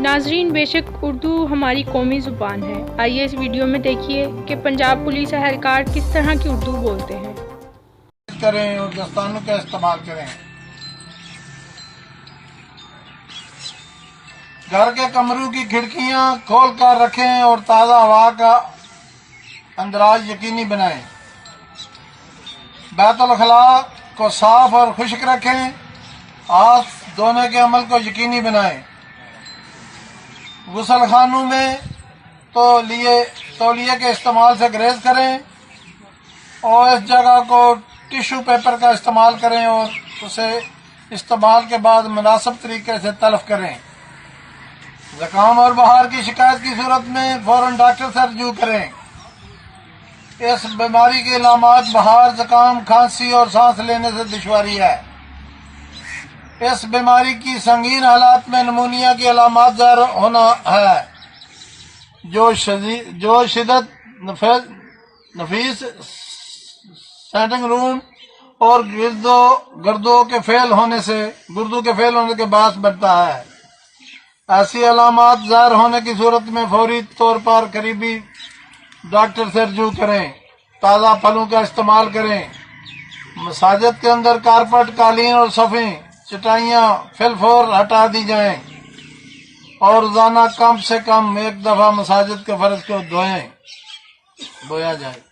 ناظرین، بے شک اردو ہماری قومی زبان ہے۔ آئیے اس ویڈیو میں دیکھیے کہ پنجاب پولیس اہلکار کس طرح کی اردو بولتے ہیں۔ کریں اور دستانوں کا استعمال کریں۔ گھر کے کمروں کی کھڑکیاں کھول کر رکھیں اور تازہ ہوا کا اندراج یقینی بنائیں۔ بیت الخلاء کو صاف اور خشک رکھیں۔ ہاتھ دھونے کے عمل کو یقینی بنائیں۔ غسل خانوں میں تولیے کے استعمال سے گریز کریں اور اس جگہ کو ٹیشو پیپر کا استعمال کریں اور اسے استعمال کے بعد مناسب طریقے سے تلف کریں۔ زکام اور بخار کی شکایت کی صورت میں فوراً ڈاکٹر سے رجوع کریں۔ اس بیماری کے علامات بخار، زکام، کھانسی اور سانس لینے سے دشواری ہے۔ اس بیماری کی سنگین حالات میں نمونیا کی علامات ظاہر ہونا ہے، جو شدت نفیس سیٹنگ روم اور گردوں کے فیل ہونے کے باعث بڑھتا ہے۔ ایسی علامات ظاہر ہونے کی صورت میں فوری طور پر قریبی ڈاکٹر سے رجوع کریں۔ تازہ پھلوں کا استعمال کریں۔ مساجد کے اندر کارپٹ، قالین اور صفیں، چٹائیاں فی الفور ہٹا دی جائیں اور روزانہ کم سے کم ایک دفعہ مساجد کے فرش کو دھویا جائے۔